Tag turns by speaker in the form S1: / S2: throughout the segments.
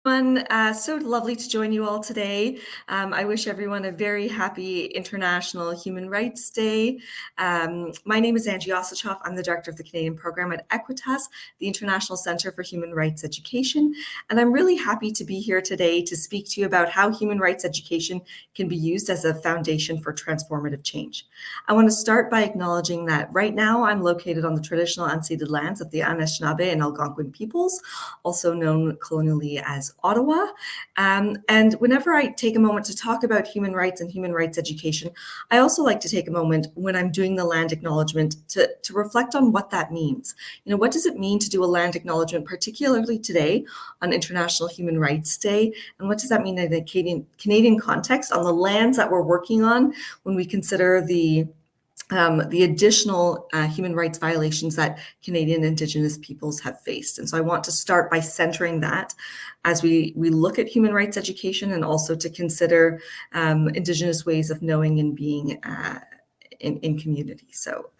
S1: So lovely to join you all today. I wish everyone a very happy International Human Rights Day. My name is Angie Osachoff. I'm the director of the Canadian program at Equitas, the International Centre for Human Rights Education. And I'm really happy to be here today to speak to you about how human rights education can be used as a foundation for transformative change. I want to start by acknowledging that right now I'm located on the traditional unceded lands of the Anishinaabe and Algonquin peoples, also known colonially as Ottawa. And whenever I take a moment to talk about human rights and human rights education, I also like to take a moment when I'm doing the land acknowledgement to reflect on what that means. What does it mean to do a land acknowledgement, particularly today on International Human Rights Day? And what does that mean in the Canadian context on the lands that we're working on when we consider the additional human rights violations that Canadian Indigenous peoples have faced. And so I want to start by centering that as we look at human rights education and also to consider Indigenous ways of knowing and being in community. So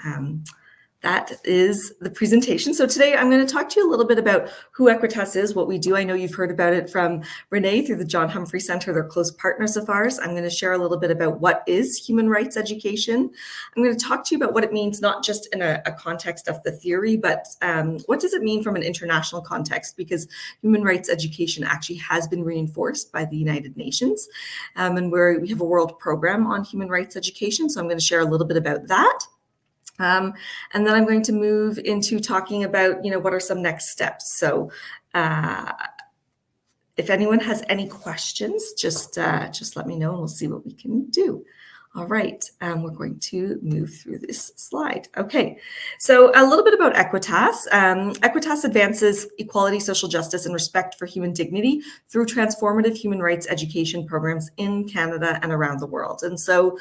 S1: that is the presentation. So today I'm going to talk to you a little bit about who Equitas is, what we do. I know you've heard about it from Renee through the John Humphrey Centre. They're close partners of ours. I'm going to share a little bit about what is human rights education. I'm going to talk to you about what it means, not just in a context of the theory, but what does it mean from an international context? Because human rights education actually has been reinforced by the United Nations, and we have a world program on human rights education. So I'm going to share a little bit about that. And then I'm going to move into talking about, what are some next steps. So if anyone has any questions, just let me know and we'll see what we can do. All right, we're going to move through this slide. Okay, so a little bit about Equitas. Equitas advances equality, social justice, and respect for human dignity through transformative human rights education programs in Canada and around the world. And so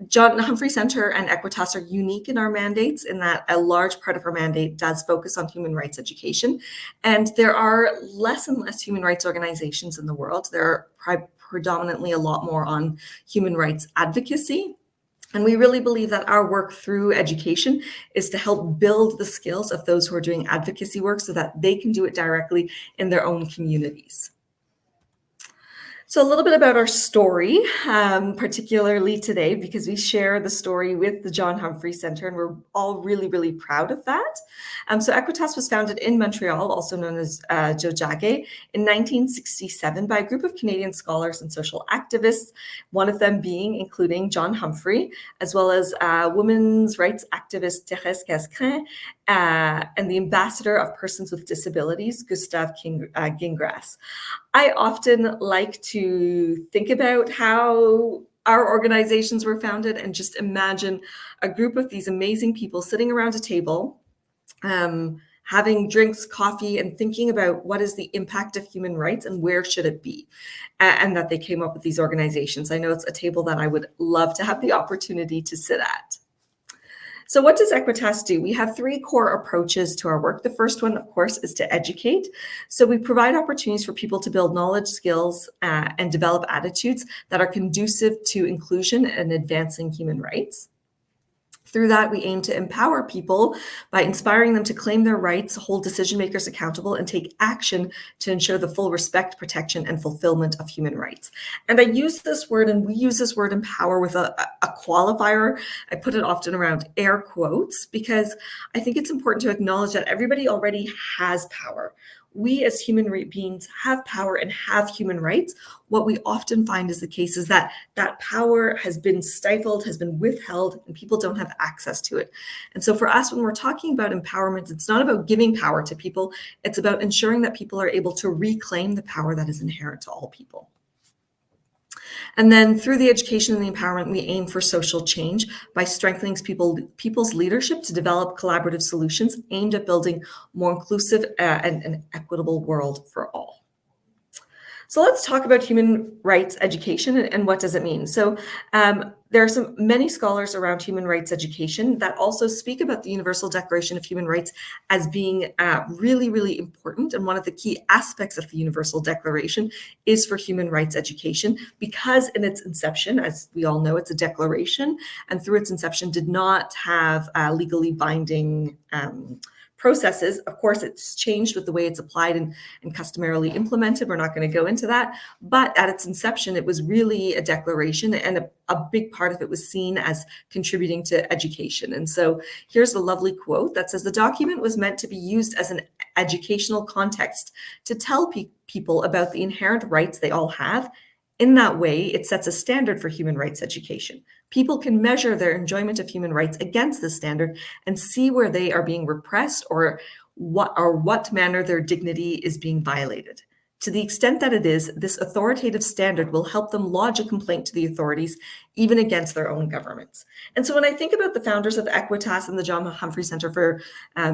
S1: John Humphrey Centre and Equitas are unique in our mandates in that a large part of our mandate does focus on human rights education. And there are less and less human rights organizations in the world. There are predominantly a lot more on human rights advocacy. And we really believe that our work through education is to help build the skills of those who are doing advocacy work so that they can do it directly in their own communities. So a little bit about our story, particularly today, because we share the story with the John Humphrey Centre, and we're all really, really proud of that. So Equitas was founded in Montreal, also known as Jojage, in 1967 by a group of Canadian scholars and social activists, one of them including John Humphrey, as well as women's rights activist Thérèse Casgrain, and the ambassador of persons with disabilities, Gustave Gingras. I often like to think about how our organizations were founded and just imagine a group of these amazing people sitting around a table, having drinks, coffee, and thinking about what is the impact of human rights and where should it be, and that they came up with these organizations. I know it's a table that I would love to have the opportunity to sit at. So what does Equitas do? We have three core approaches to our work. The first one, of course, is to educate. So we provide opportunities for people to build knowledge, skills, and develop attitudes that are conducive to inclusion and advancing human rights. Through that, we aim to empower people by inspiring them to claim their rights, hold decision makers accountable, and take action to ensure the full respect, protection, and fulfillment of human rights. And I use this word, and we use this word empower with a qualifier. I put it often around air quotes because I think it's important to acknowledge that everybody already has power. We as human beings have power and have human rights. What we often find is the case is that that power has been stifled, has been withheld, and people don't have access to it. And so for us, when we're talking about empowerment, it's not about giving power to people. It's about ensuring that people are able to reclaim the power that is inherent to all people. And then through the education and the empowerment, we aim for social change by strengthening people's leadership to develop collaborative solutions aimed at building more inclusive and an equitable world for all. So let's talk about human rights education and what does it mean. So there are many scholars around human rights education that also speak about the Universal Declaration of Human Rights as being really, really important. And one of the key aspects of the Universal Declaration is for human rights education, because in its inception, as we all know, it's a declaration, and through its inception did not have legally binding processes. Of course, it's changed with the way it's applied and customarily implemented. We're not going to go into that. But at its inception, it was really a declaration, and a big part of it was seen as contributing to education. And so here's a lovely quote that says, "The document was meant to be used as an educational context to tell people about the inherent rights they all have. In that way, it sets a standard for human rights education. People can measure their enjoyment of human rights against this standard and see where they are being repressed or what manner their dignity is being violated. To the extent that it is, this authoritative standard will help them lodge a complaint to the authorities, even against their own governments." And so when I think about the founders of Equitas and the John Humphrey Center for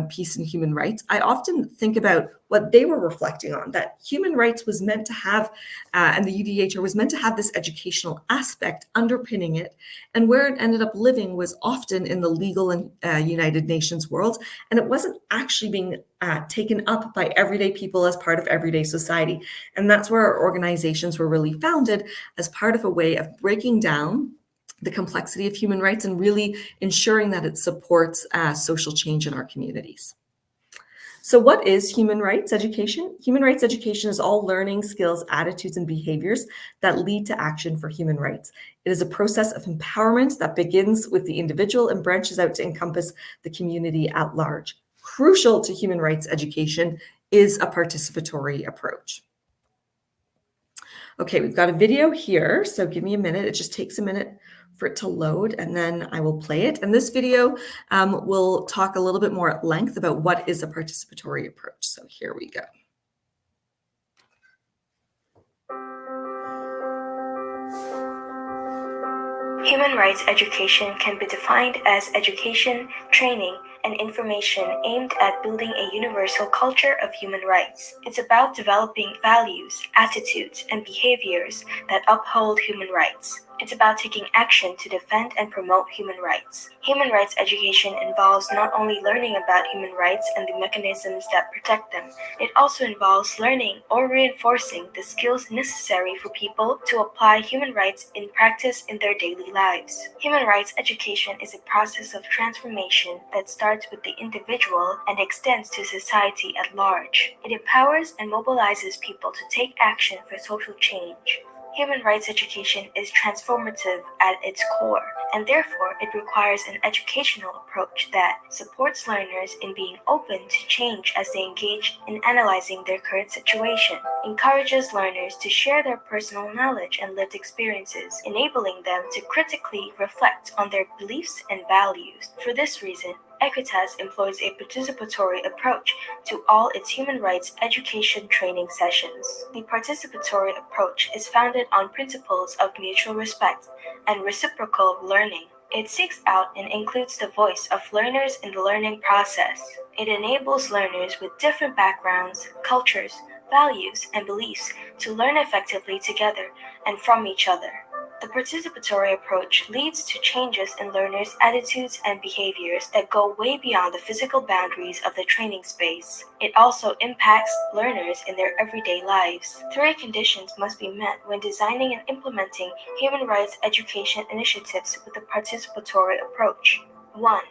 S1: Peace and Human Rights, I often think about what they were reflecting on, that human rights was meant to have, and the UDHR was meant to have this educational aspect underpinning it. And where it ended up living was often in the legal and United Nations world, and it wasn't actually being taken up by everyday people as part of everyday society. And that's where our organizations were really founded, as part of a way of breaking down the complexity of human rights and really ensuring that it supports social change in our communities. So what is human rights education? Human rights education is all learning, skills, attitudes, and behaviors that lead to action for human rights. It is a process of empowerment that begins with the individual and branches out to encompass the community at large. Crucial to human rights education is a participatory approach. Okay, we've got a video here, so give me a minute. It just takes a minute for it to load, and then I will play it. And this video will talk a little bit more at length about what is a participatory approach. So here we go.
S2: Human rights education can be defined as education, training, and information aimed at building a universal culture of human rights. It's about developing values, attitudes, and behaviors that uphold human rights. It's about taking action to defend and promote human rights. Human rights education involves not only learning about human rights and the mechanisms that protect them, it also involves learning or reinforcing the skills necessary for people to apply human rights in practice in their daily lives. Human rights education is a process of transformation that starts with the individual and extends to society at large. It empowers and mobilizes people to take action for social change. Human rights education is transformative at its core, and therefore it requires an educational approach that supports learners in being open to change as they engage in analyzing their current situation, encourages learners to share their personal knowledge and lived experiences, enabling them to critically reflect on their beliefs and values. For this reason, Equitas employs a participatory approach to all its human rights education training sessions. The participatory approach is founded on principles of mutual respect and reciprocal learning. It seeks out and includes the voice of learners in the learning process. It enables learners with different backgrounds, cultures, values, and beliefs to learn effectively together and from each other. The participatory approach leads to changes in learners' attitudes and behaviors that go way beyond the physical boundaries of the training space. It also impacts learners in their everyday lives. Three conditions must be met when designing and implementing human rights education initiatives with a participatory approach. 1.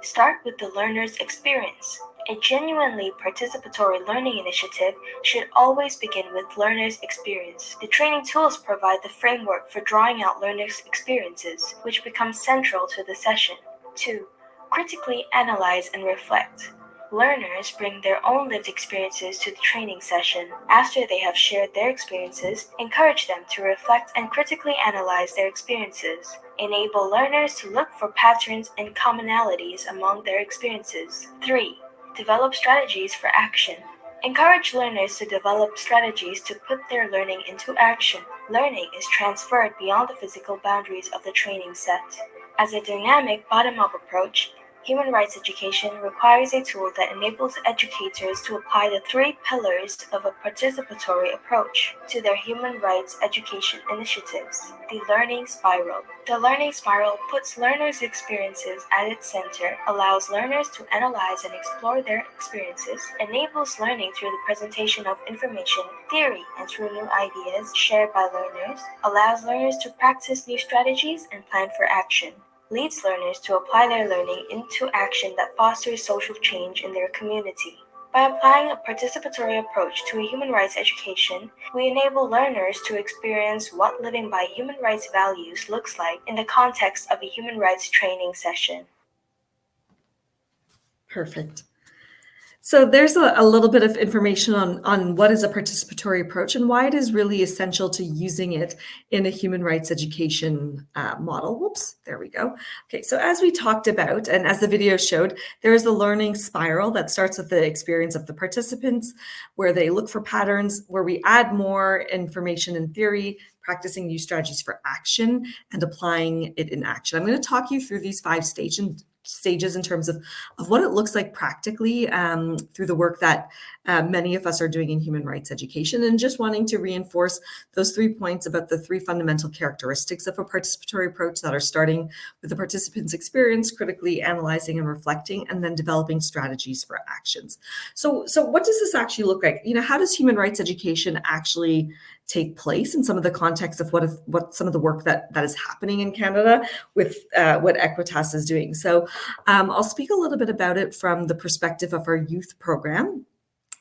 S2: Start with the learner's experience. A genuinely participatory learning initiative should always begin with learners' experience. The training tools provide the framework for drawing out learners' experiences, which becomes central to the session. 2. Critically analyze and reflect. Learners bring their own lived experiences to the training session. After they have shared their experiences, encourage them to reflect and critically analyze their experiences. Enable learners to look for patterns and commonalities among their experiences. 3. Develop strategies for action. Encourage learners to develop strategies to put their learning into action. Learning is transferred beyond the physical boundaries of the training set. As a dynamic bottom-up approach, human rights education requires a tool that enables educators to apply the three pillars of a participatory approach to their human rights education initiatives. The learning spiral. The learning spiral puts learners' experiences at its center, allows learners to analyze and explore their experiences, enables learning through the presentation of information, theory, and through new ideas shared by learners, allows learners to practice new strategies and plan for action. leads learners to apply their learning into action that fosters social change in their community. By applying a participatory approach to a human rights education, we enable learners to experience what living by human rights values looks like in the context of a human rights training session.
S1: Perfect. So there's a little bit of information on what is a participatory approach and why it is really essential to using it in a human rights education model. Whoops, there we go. Okay, so as we talked about, and as the video showed, there is a learning spiral that starts with the experience of the participants, where they look for patterns, where we add more information and theory, practicing new strategies for action, and applying it in action. I'm going to talk you through these 5 stages in terms of what it looks like practically through the work that many of us are doing in human rights education, and just wanting to reinforce those 3 points about the 3 fundamental characteristics of a participatory approach that are starting with the participant's experience, critically analyzing and reflecting, and then developing strategies for actions. So what does this actually look like? How does human rights education actually take place in some of the context of what some of the work that is happening in Canada with what Equitas is doing. So I'll speak a little bit about it from the perspective of our youth program,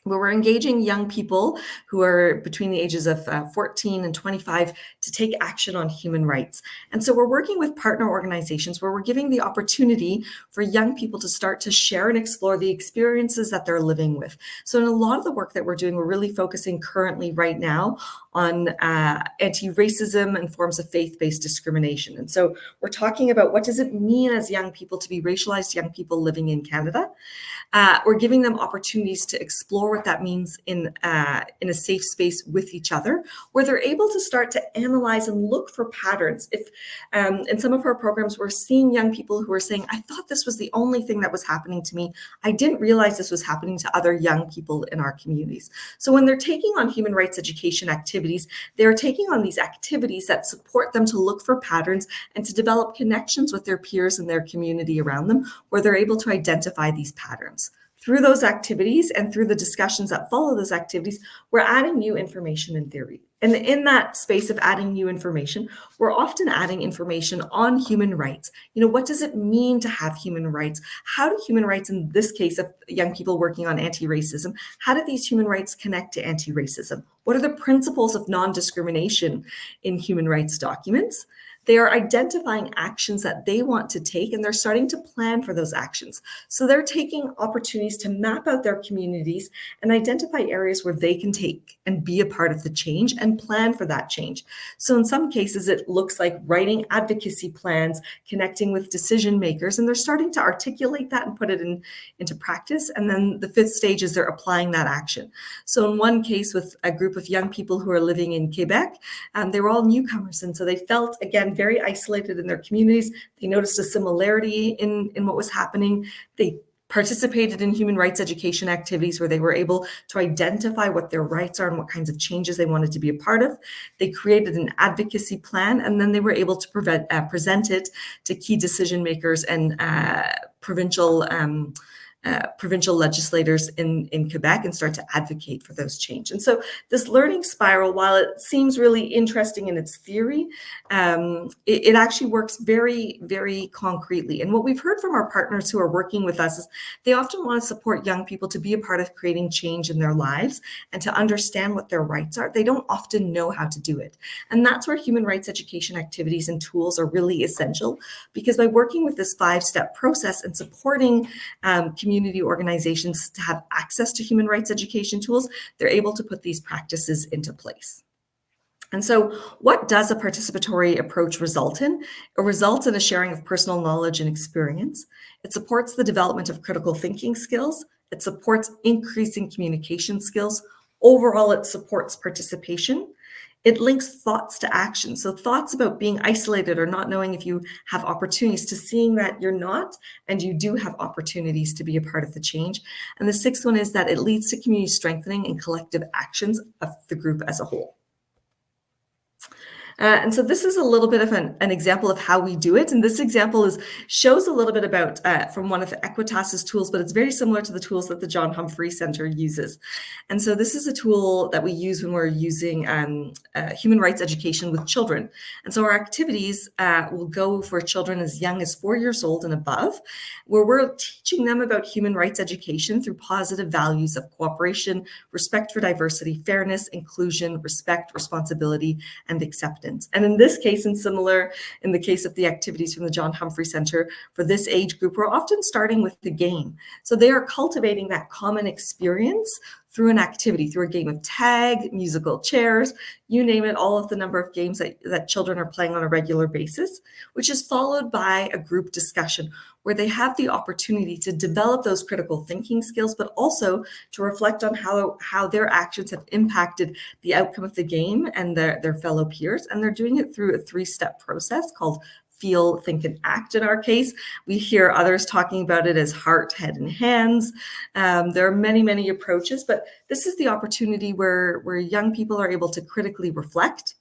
S1: where we're engaging young people who are between the ages of 14 and 25 to take action on human rights. And so we're working with partner organizations where we're giving the opportunity for young people to start to share and explore the experiences that they're living with. So in a lot of the work that we're doing, we're really focusing currently right now on anti-racism and forms of faith-based discrimination. And so we're talking about what does it mean as young people to be racialized young people living in Canada. We're giving them opportunities to explore what that means in a safe space with each other, where they're able to start to analyze and look for patterns. If in some of our programs, we're seeing young people who are saying, I thought this was the only thing that was happening to me. I didn't realize this was happening to other young people in our communities. So when they're taking on human rights education activities, they're taking on these activities that support them to look for patterns and to develop connections with their peers and their community around them, where they're able to identify these patterns. Through those activities and through the discussions that follow those activities, we're adding new information and theory. And in that space of adding new information, we're often adding information on human rights. What does it mean to have human rights? How do human rights, in this case of young people working on anti-racism, how do these human rights connect to anti-racism? What are the principles of non-discrimination in human rights documents? They are identifying actions that they want to take, and they're starting to plan for those actions. So they're taking opportunities to map out their communities and identify areas where they can take and be a part of the change and plan for that change. So in some cases, it looks like writing advocacy plans, connecting with decision makers, and they're starting to articulate that and put it into practice. And then the 5th stage is they're applying that action. So in one case with a group of young people who are living in Quebec, they were all newcomers. And so they felt, again, very isolated in their communities. They noticed a similarity in what was happening. They participated in human rights education activities where they were able to identify what their rights are and what kinds of changes they wanted to be a part of. They created an advocacy plan, and then they were able to present it to key decision makers and provincial legislators in Quebec and start to advocate for those change. And so this learning spiral, while it seems really interesting in its theory, it actually works very, very concretely. And what we've heard from our partners who are working with us is they often want to support young people to be a part of creating change in their lives and to understand what their rights are. They don't often know how to do it. And that's where human rights education activities and tools are really essential, because by working with this 5-step process and supporting community organizations to have access to human rights education tools, they're able to put these practices into place. And so what does a participatory approach result in? It results in a sharing of personal knowledge and experience. It supports the development of critical thinking skills. It supports increasing communication skills. Overall, it supports participation. It links thoughts to action. So thoughts about being isolated or not knowing if you have opportunities to seeing that you're not, and you do have opportunities to be a part of the change. And the 6th one is that it leads to community strengthening and collective actions of the group as a whole. And so this is a little bit of an example of how we do it. And this example shows a little bit about from one of Equitas's tools, but it's very similar to the tools that the John Humphrey Center uses. And so this is a tool that we use when we're using human rights education with children. And so our activities will go for children as young as 4 years old and above, where we're teaching them about human rights education through positive values of cooperation, respect for diversity, fairness, inclusion, respect, responsibility, and acceptance. And in this case, and similar in the case of the activities from the John Humphrey Center, for this age group, we're often starting with the game. So they are cultivating that common experience through an activity, through a game of tag, musical chairs, you name it, all of the number of games that children are playing on a regular basis, which is followed by a group discussion where they have the opportunity to develop those critical thinking skills, but also to reflect on how their actions have impacted the outcome of the game and their fellow peers. And they're doing it through a 3-step process called feel, think, and act. In our case, we hear others talking about it as heart, head, and hands. There are many, many approaches, but this is the opportunity where young people are able to critically reflect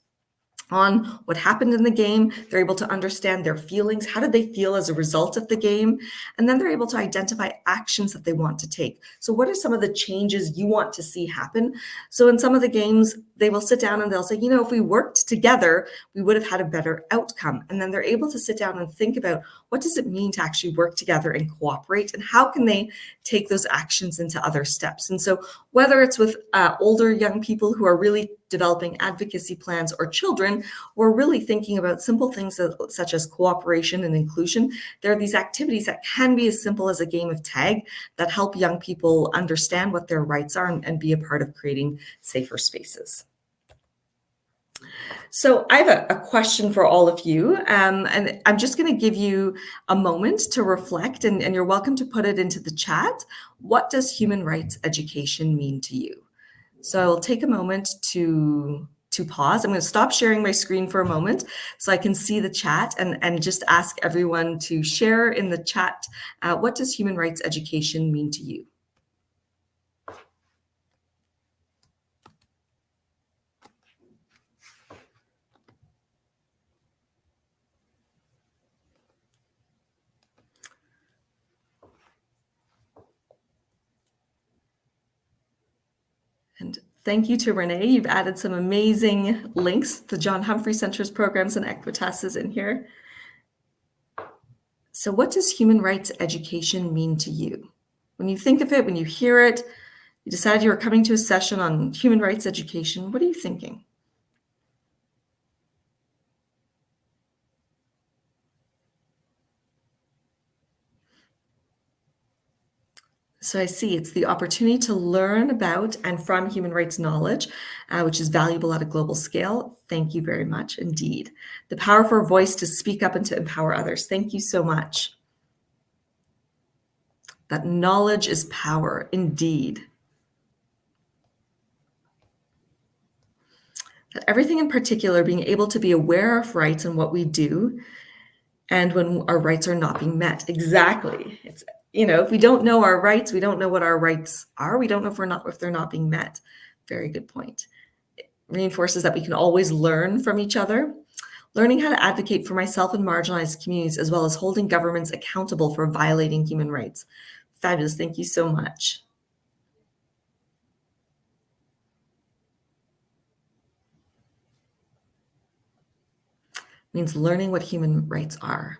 S1: on what happened in the game. They're able to understand their feelings. How did they feel as a result of the game? And then they're able to identify actions that they want to take. So what are some of the changes you want to see happen? So in some of the games, they will sit down and they'll say, if we worked together, we would have had a better outcome. And then they're able to sit down and think about what does it mean to actually work together and cooperate, and how can they take those actions into other steps. And so whether it's with older young people who are really developing advocacy plans, or children, we're really thinking about simple things such as cooperation and inclusion. There are these activities that can be as simple as a game of tag that help young people understand what their rights are and be a part of creating safer spaces. So I have a question for all of you, and I'm just going to give you a moment to reflect, and you're welcome to put it into the chat. What does human rights education mean to you? So I'll take a moment to pause. I'm going to stop sharing my screen for a moment so I can see the chat, and just ask everyone to share in the chat, what does human rights education mean to you? And thank you to Renee. You've added some amazing links to John Humphrey Center's programs and Equitas in here. So what does human rights education mean to you? When you think of it, when you hear it, you decide you are coming to a session on human rights education, what are you thinking? So I see it's the opportunity to learn about and from human rights knowledge, which is valuable at a global scale. Thank you very much indeed. The power for a voice to speak up and to empower others. Thank you so much. That knowledge is power indeed. That everything in particular, being able to be aware of rights and what we do, and when our rights are not being met. Exactly. It's, if we don't know our rights, we don't know what our rights are. We don't know if they're not being met. Very good point. It reinforces that we can always learn from each other. Learning how to advocate for myself and marginalized communities, as well as holding governments accountable for violating human rights. Fabulous. Thank you so much. Means learning what human rights are.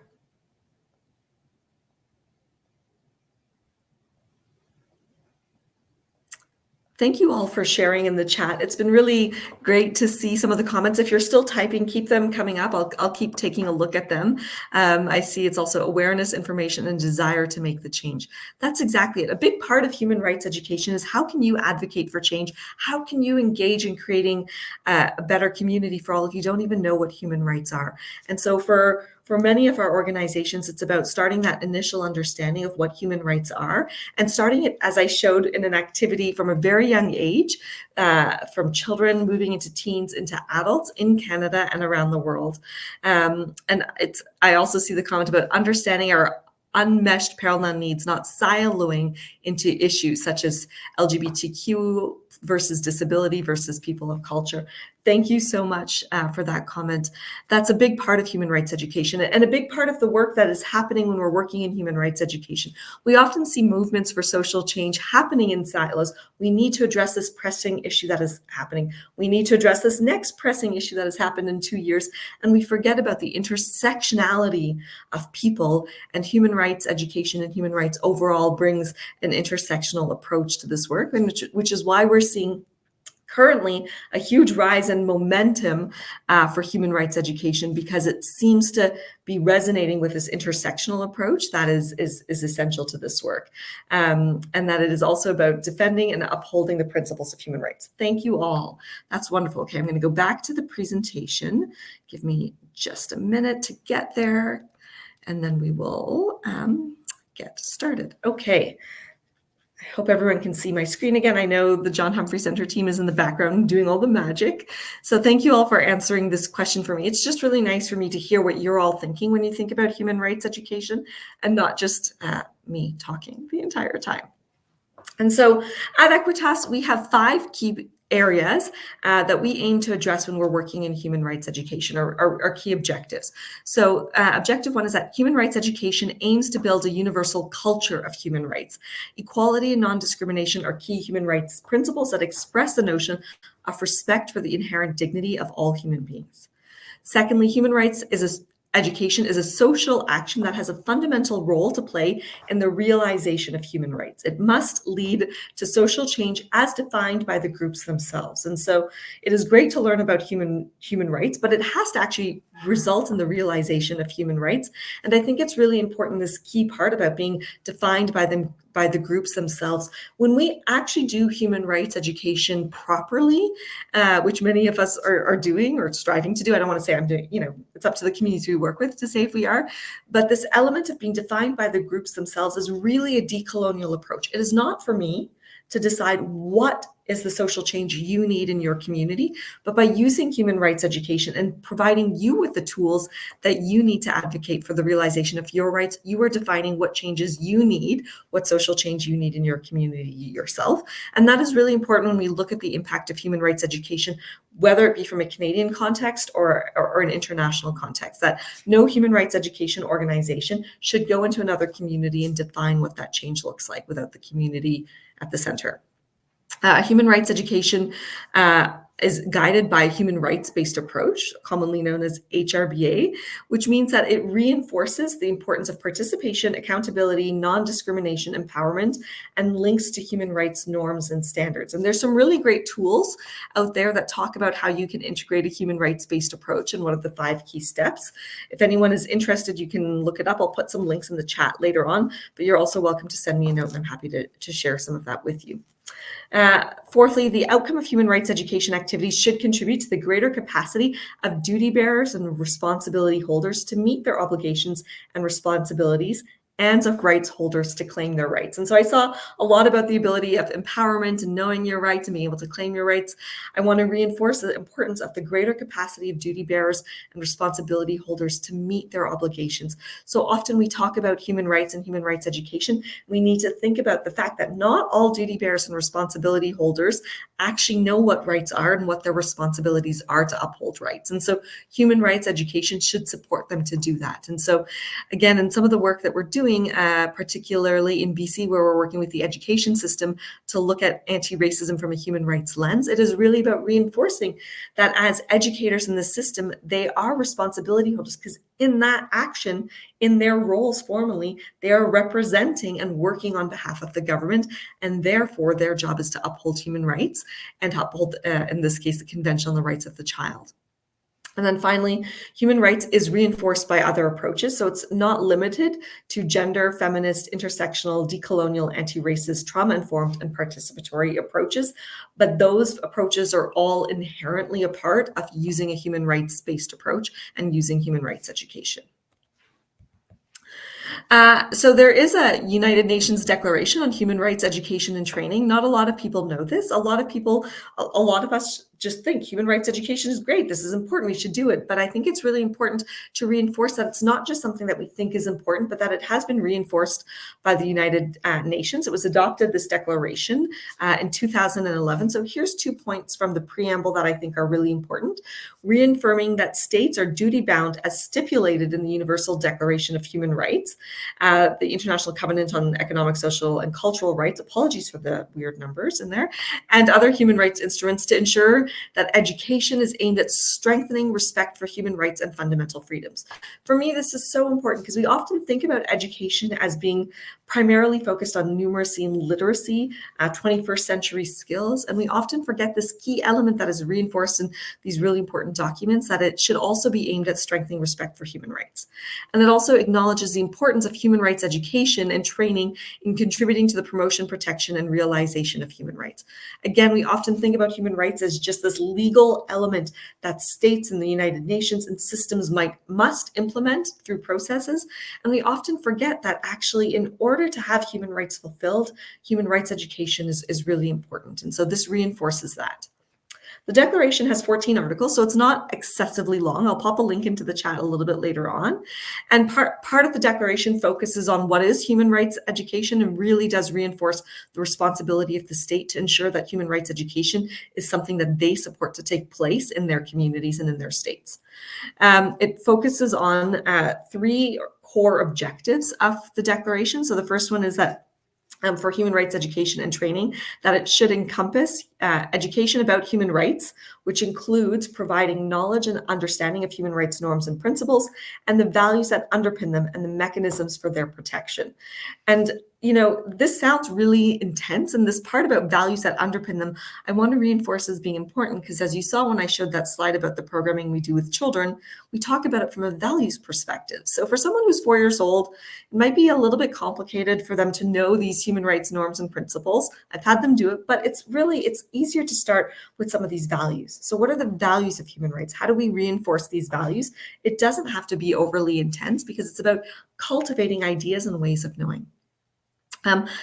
S1: Thank you all for sharing in the chat. It's been really great to see some of the comments. If you're still typing, keep them coming up. I'll keep taking a look at them. I see it's also awareness, information, and desire to make the change. That's exactly it. A big part of human rights education is how can you advocate for change? How can you engage in creating a better community for all if you don't even know what human rights are? And so for many of our organizations, it's about starting that initial understanding of what human rights are and starting it, as I showed, in an activity from a very young age, from children moving into teens, into adults in Canada and around the world. I also see the comment about understanding our unmeshed parallel needs, not siloing into issues such as LGBTQ versus disability versus people of culture. Thank you so much for that comment. That's a big part of human rights education and a big part of the work that is happening when we're working in human rights education. We often see movements for social change happening in silos. We need to address this pressing issue that is happening. We need to address this next pressing issue that has happened in 2 years. And we forget about the intersectionality of people, and human rights education and human rights overall brings an intersectional approach to this work, and which is why we're seeing currently a huge rise in momentum for human rights education, because it seems to be resonating with this intersectional approach that is essential to this work, and that it is also about defending and upholding the principles of human rights. Thank you all. That's wonderful. Okay, I'm going to go back to the presentation. Give me just a minute to get there, and then we will get started. Okay. I hope everyone can see my screen again. I know the John Humphrey Center team is in the background doing all the magic. So thank you all for answering this question for me. It's just really nice for me to hear what you're all thinking when you think about human rights education, and not just me talking the entire time. And so at Equitas, we have 5 key areas that we aim to address when we're working in human rights education, or our key objectives. So objective 1 is that human rights education aims to build a universal culture of human rights. Equality and non-discrimination are key human rights principles that express the notion of respect for the inherent dignity of all human beings. Secondly, human rights education is a social action that has a fundamental role to play in the realization of human rights. It must lead to social change as defined by the groups themselves. And so it is great to learn about human rights, but it has to actually result in the realization of human rights. And I think it's really important, this key part about being defined by the groups themselves. When we actually do human rights education properly, which many of us are doing or striving to do, I don't want to say I'm doing, it's up to the communities we work with to say if we are, but this element of being defined by the groups themselves is really a decolonial approach. It is not for me to decide what is the social change you need in your community, but by using human rights education and providing you with the tools that you need to advocate for the realization of your rights, you are defining what changes you need, what social change you need in your community yourself. And that is really important when we look at the impact of human rights education, whether it be from a Canadian context or an international context, that no human rights education organization should go into another community and define what that change looks like without the community at the center. Human rights education is guided by a human rights-based approach, commonly known as HRBA, which means that it reinforces the importance of participation, accountability, non-discrimination, empowerment, and links to human rights norms and standards. And there's some really great tools out there that talk about how you can integrate a human rights-based approach and what are the 5 key steps. If anyone is interested, you can look it up. I'll put some links in the chat later on, but you're also welcome to send me a note, and I'm happy to share some of that with you. Fourthly, the outcome of human rights education activities should contribute to the greater capacity of duty bearers and responsibility holders to meet their obligations and responsibilities, and of rights holders to claim their rights. And so I saw a lot about the ability of empowerment and knowing your rights and being able to claim your rights. I want to reinforce the importance of the greater capacity of duty bearers and responsibility holders to meet their obligations. So often we talk about human rights and human rights education. We need to think about the fact that not all duty bearers and responsibility holders actually know what rights are and what their responsibilities are to uphold rights. And so human rights education should support them to do that. And so again, in some of the work that we're doing, particularly in BC, where we're working with the education system to look at anti-racism from a human rights lens, it is really about reinforcing that as educators in the system, they are responsibility holders, because in that action, in their roles formally, they are representing and working on behalf of the government, and therefore their job is to uphold human rights and to uphold, in this case, the Convention on the Rights of the Child. And then finally, human rights is reinforced by other approaches. So it's not limited to gender, feminist, intersectional, decolonial, anti-racist, trauma-informed, and participatory approaches. But those approaches are all inherently a part of using a human rights-based approach and using human rights education. So there is a United Nations Declaration on Human Rights Education and Training. Not a lot of people know this. A lot of us just think human rights education is great. This is important. We should do it. But I think it's really important to reinforce that it's not just something that we think is important, but that it has been reinforced by the United Nations. It was adopted, this declaration, in 2011. So here's 2 points from the preamble that I think are really important. Reaffirming that states are duty-bound as stipulated in the Universal Declaration of Human Rights, the International Covenant on Economic, Social, and Cultural Rights, apologies for the weird numbers in there, and other human rights instruments to ensure that education is aimed at strengthening respect for human rights and fundamental freedoms. For me, this is so important because we often think about education as being primarily focused on numeracy and literacy, 21st century skills, and we often forget this key element that is reinforced in these really important documents, that it should also be aimed at strengthening respect for human rights. And it also acknowledges the importance of human rights education and training in contributing to the promotion, protection, and realization of human rights. Again, we often think about human rights as just this legal element that states in the United Nations and systems must implement through processes. And we often forget that actually, in order to have human rights fulfilled, human rights education is really important. And so this reinforces that. The declaration has 14 articles, so it's not excessively long. I'll pop a link into the chat a little bit later on. And part of the declaration focuses on what is human rights education and really does reinforce the responsibility of the state to ensure that human rights education is something that they support to take place in their communities and in their states. It focuses on 3 core objectives of the declaration. So the first one is that for human rights education and training, that it should encompass education about human rights, which includes providing knowledge and understanding of human rights norms and principles and the values that underpin them and the mechanisms for their protection. And this sounds really intense, and this part about values that underpin them, I want to reinforce as being important, because as you saw when I showed that slide about the programming we do with children, we talk about it from a values perspective. So for someone who's 4 years old, it might be a little bit complicated for them to know these human rights norms and principles. I've had them do it, but it's easier to start with some of these values. So what are the values of human rights? How do we reinforce these values? It doesn't have to be overly intense, because it's about cultivating ideas and ways of knowing.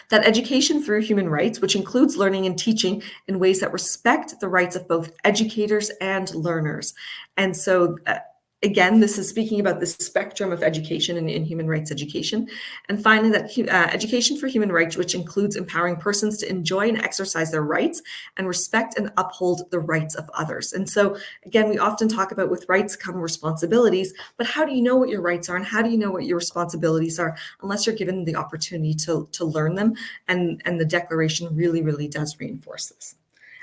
S1: That education through human rights, which includes learning and teaching in ways that respect the rights of both educators and learners. And so, again, this is speaking about the spectrum of education in human rights education. And finally, that education for human rights, which includes empowering persons to enjoy and exercise their rights and respect and uphold the rights of others. And so, again, we often talk about with rights come responsibilities, but how do you know what your rights are and how do you know what your responsibilities are unless you're given the opportunity to learn them? And the declaration really, really does reinforce this.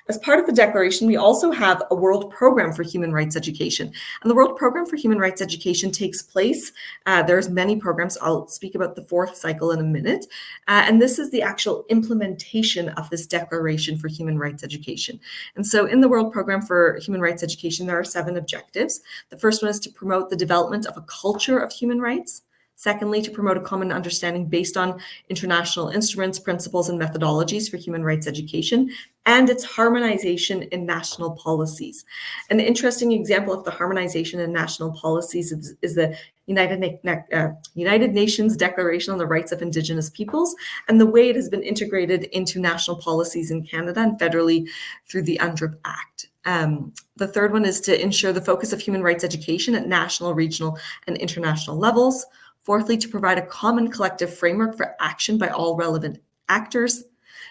S1: As part of the declaration, we also have a World Program for Human Rights Education. And the World Program for Human Rights Education takes place. There's many programs. I'll speak about the 4th cycle in a minute. And this is the actual implementation of this Declaration for Human Rights Education. And so in the World Program for Human Rights Education, there are 7 objectives. The first one is to promote the development of a culture of human rights. Secondly, to promote a common understanding based on international instruments, principles, and methodologies for human rights education, and its harmonization in national policies. An interesting example of the harmonization in national policies is the United Nations Declaration on the Rights of Indigenous Peoples, and the way it has been integrated into national policies in Canada and federally through the UNDRIP Act. The third one is to ensure the focus of human rights education at national, regional, and international levels. Fourthly, to provide a common collective framework for action by all relevant actors,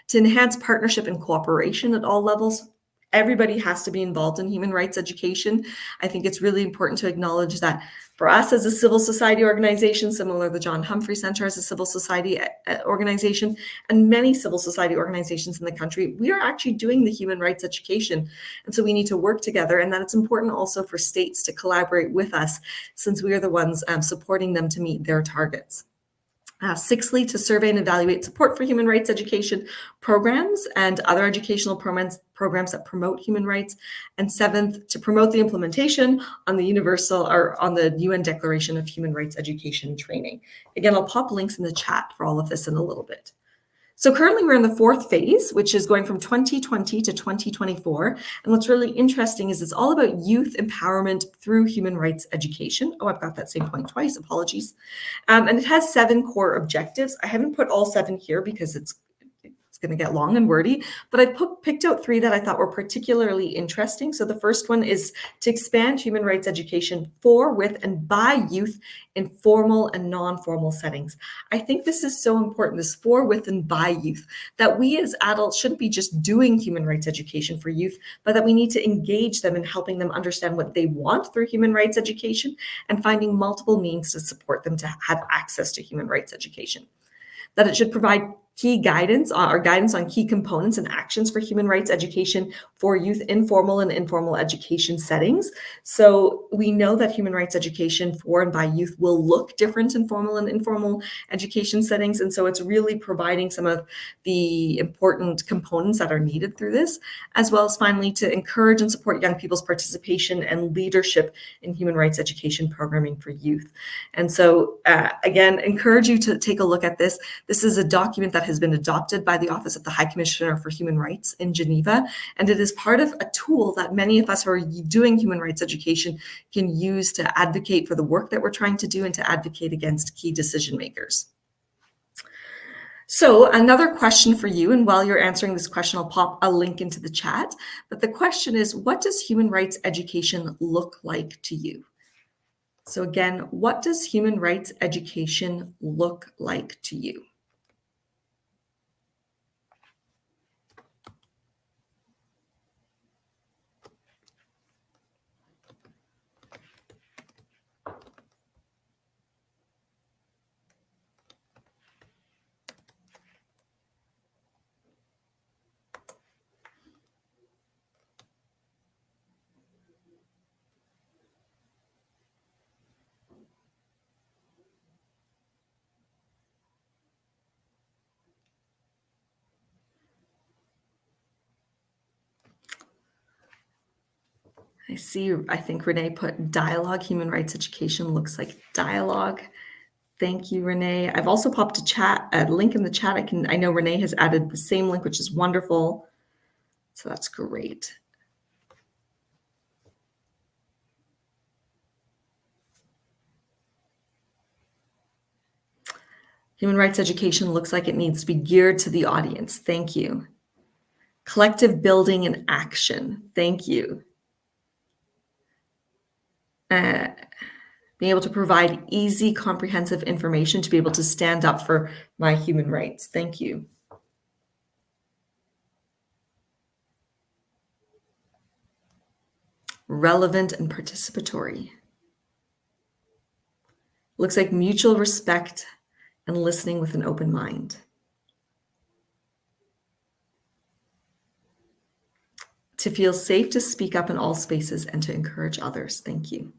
S1: to enhance partnership and cooperation at all levels. Everybody has to be involved in human rights education. I think it's really important to acknowledge that for us as a civil society organization, similar to the John Humphrey Center as a civil society organization, and many civil society organizations in the country, we are actually doing the human rights education. And so we need to work together, and that it's important also for states to collaborate with us, since we are the ones supporting them to meet their targets. Sixthly, to survey and evaluate support for human rights education programs and other educational programs that promote human rights. And seventh, to promote the implementation on the UN Declaration of Human Rights Education Training. Again, I'll pop links in the chat for all of this in a little bit. So currently we're in the 4th phase, which is going from 2020 to 2024. And what's really interesting is it's all about youth empowerment through human rights education. Oh, I've got that same point twice, apologies. And it has 7 core objectives. I haven't put all 7 here because it's going to get long and wordy, but I've picked out 3 that I thought were particularly interesting. So the first one is to expand human rights education for, with, and by youth in formal and non-formal settings. I think this is so important, this for, with, and by youth, that we as adults shouldn't be just doing human rights education for youth, but that we need to engage them in helping them understand what they want through human rights education and finding multiple means to support them to have access to human rights education. That it should provide key guidance on key components and actions for human rights education for youth in formal and informal education settings. So we know that human rights education for and by youth will look different in formal and informal education settings. And so it's really providing some of the important components that are needed through this, as well as finally to encourage and support young people's participation and leadership in human rights education programming for youth. And so again, encourage you to take a look at this. This is a document that has been adopted by the Office of the High Commissioner for Human Rights in Geneva, and it is part of a tool that many of us who are doing human rights education can use to advocate for the work that we're trying to do and to advocate against key decision makers. So another question for you, and while you're answering this question, I'll pop a link into the chat, but the question is, what does human rights education look like to you? So again, what does human rights education look like to you? I think Renee put dialogue. Human rights education looks like dialogue. Thank you, Renee. I've also popped a link in the chat. I know Renee has added the same link, which is wonderful. So that's great. Human rights education looks like it needs to be geared to the audience. Thank you. Collective building and action. Thank you. Being able to provide easy, comprehensive information to be able to stand up for my human rights. Thank you. Relevant and participatory. Looks like mutual respect and listening with an open mind. To feel safe to speak up in all spaces and to encourage others. Thank you.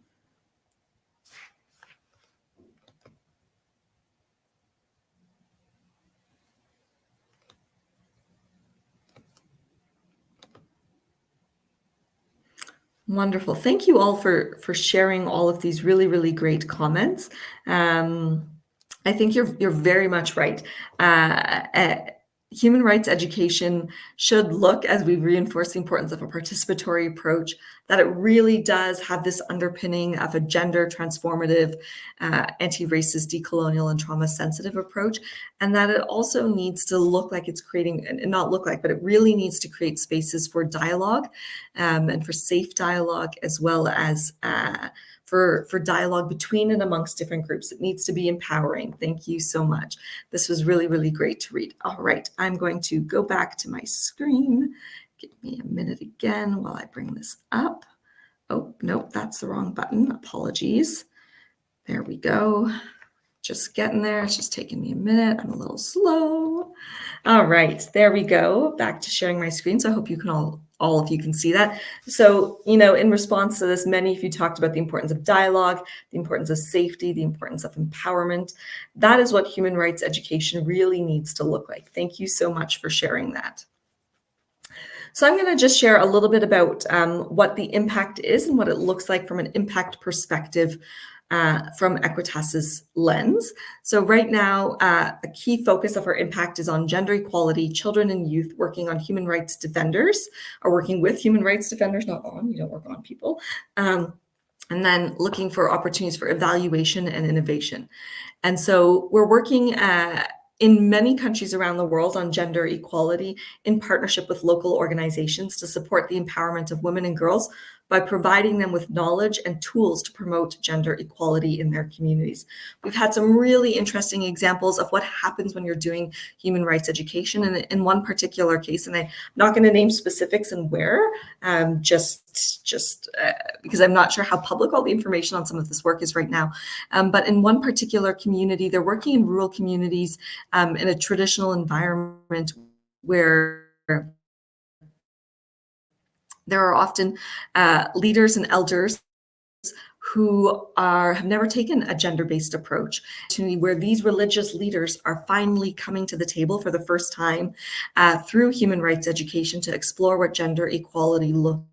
S1: Wonderful. Thank you all for sharing all of these really, really great comments. I think you're very much right. Human rights education should look, as we reinforce the importance of a participatory approach, that it really does have this underpinning of a gender transformative, anti-racist, decolonial, and trauma-sensitive approach, and that it also needs to look like it's creating, and not look like, but it really needs to create spaces for dialogue and for safe dialogue, as well as for dialogue between and amongst different groups. It needs to be empowering. Thank you so much. This was really, really great to read. All right, I'm going to go back to my screen. Give me a minute again while I bring this up. Oh, nope, that's the wrong button. Apologies. There we go. Just getting there. It's just taking me a minute. I'm a little slow. All right, there we go. Back to sharing my screen. So I hope you can all of you can see that. So, in response to this, many of you talked about the importance of dialogue, the importance of safety, the importance of empowerment. That is what human rights education really needs to look like. Thank you so much for sharing that. So I'm going to just share a little bit about what the impact is and what it looks like from an impact perspective from Equitas's lens. So right now, a key focus of our impact is on gender equality, children and youth, working on human rights defenders, or working with human rights defenders, not on, you don't work on people, and then looking for opportunities for evaluation and innovation. And so we're working in many countries around the world on gender equality in partnership with local organizations to support the empowerment of women and girls by providing them with knowledge and tools to promote gender equality in their communities. We've had some really interesting examples of what happens when you're doing human rights education. And in one particular case, and I'm not going to name specifics and where, just because I'm not sure how public all the information on some of this work is right now. But in one particular community, they're working in rural communities in a traditional environment where there are often leaders and elders who have never taken a gender-based approach, to where these religious leaders are finally coming to the table for the first time through human rights education to explore what gender equality looks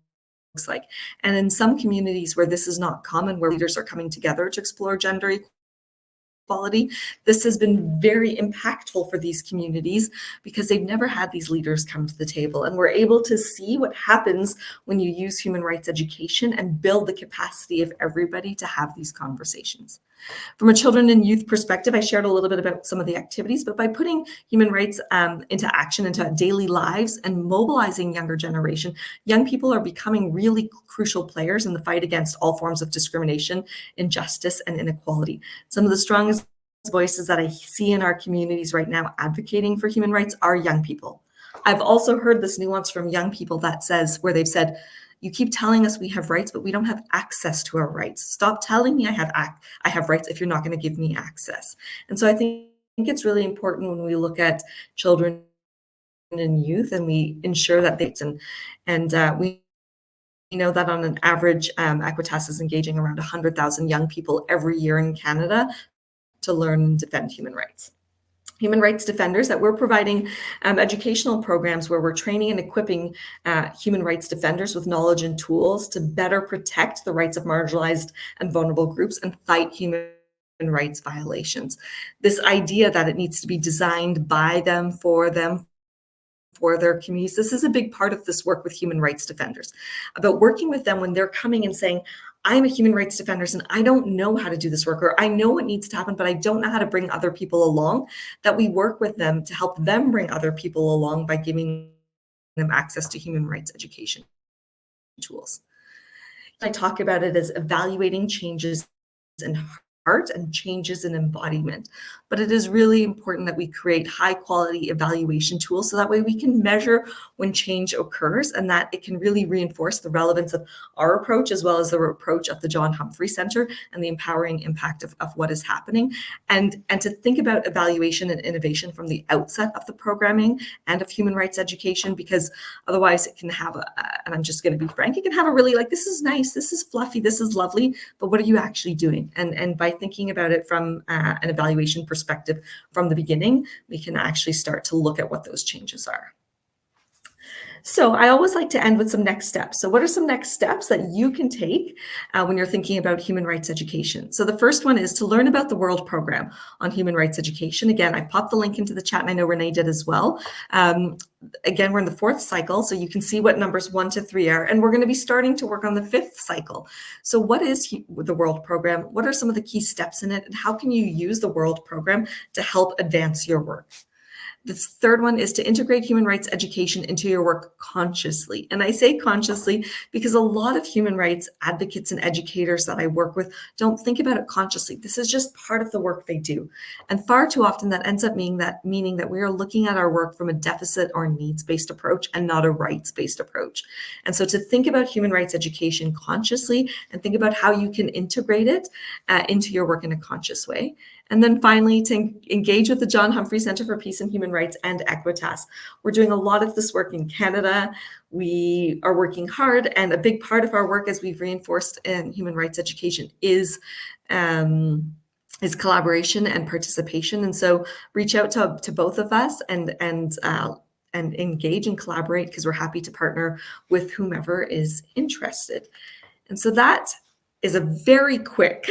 S1: like. And in some communities where this is not common, where leaders are coming together to explore gender equality, this has been very impactful for these communities because they've never had these leaders come to the table. And we're able to see what happens when you use human rights education and build the capacity of everybody to have these conversations. From a children and youth perspective, I shared a little bit about some of the activities, but by putting human rights into action, into daily lives and mobilizing younger generation, young people are becoming really crucial players in the fight against all forms of discrimination, injustice, and inequality. Some of the strongest voices that I see in our communities right now advocating for human rights are young people. I've also heard this nuance from young people that says, where they've said, you keep telling us we have rights, but we don't have access to our rights. Stop telling me I have rights if you're not going to give me access. And so I think it's really important when we look at children and youth and we ensure that we know that on an average, Equitas is engaging around 100,000 young people every year in Canada to learn and defend human rights. Human rights defenders, that we're providing educational programs where we're training and equipping human rights defenders with knowledge and tools to better protect the rights of marginalized and vulnerable groups and fight human rights violations. This idea that it needs to be designed by them, for their communities. This is a big part of this work with human rights defenders, about working with them when they're coming and saying, I'm a human rights defender and I don't know how to do this work, or I know what needs to happen, but I don't know how to bring other people along, that we work with them to help them bring other people along by giving them access to human rights education tools. I talk about it as evaluating changes in heart and changes in embodiment. But it is really important that we create high quality evaluation tools so that way we can measure when change occurs and that it can really reinforce the relevance of our approach as well as the approach of the John Humphrey Center and the empowering impact of what is happening. And to think about evaluation and innovation from the outset of the programming and of human rights education, because otherwise it can have and I'm just going to be frank, it can have a really like, this is nice, this is fluffy, this is lovely, but what are you actually doing? And by thinking about it from an evaluation perspective from the beginning, we can actually start to look at what those changes are. So I always like to end with some next steps. So what are some next steps that you can take when you're thinking about human rights education? So the first one is to learn about the World Program on Human Rights Education. Again, I popped the link into the chat and I know Renee did as well. Again, we're in the 4th cycle, so you can see what numbers 1 to 3 are, and we're going to be starting to work on the 5th cycle. So what is the World Program? What are some of the key steps in it, and how can you use the World Program to help advance your work? The third one is to integrate human rights education into your work consciously. And I say consciously because a lot of human rights advocates and educators that I work with don't think about it consciously. This is just part of the work they do. And far too often that ends up meaning that we are looking at our work from a deficit or needs-based approach and not a rights-based approach. And so to think about human rights education consciously and think about how you can integrate it into your work in a conscious way. And then finally, to engage with the John Humphrey Center for Peace and Human Rights and Equitas. We're doing a lot of this work in Canada. We are working hard, and a big part of our work, as we've reinforced in human rights education, is collaboration and participation. And so reach out to both of us and engage and collaborate, because we're happy to partner with whomever is interested. And so that is a very quick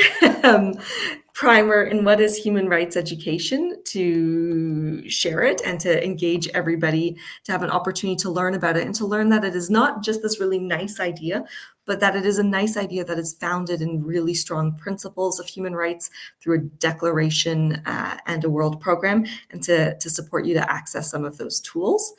S1: primer in what is human rights education, to share it and to engage everybody, to have an opportunity to learn about it and to learn that it is not just this really nice idea, but that it is a nice idea that is founded in really strong principles of human rights through a declaration and a world program, and to support you to access some of those tools.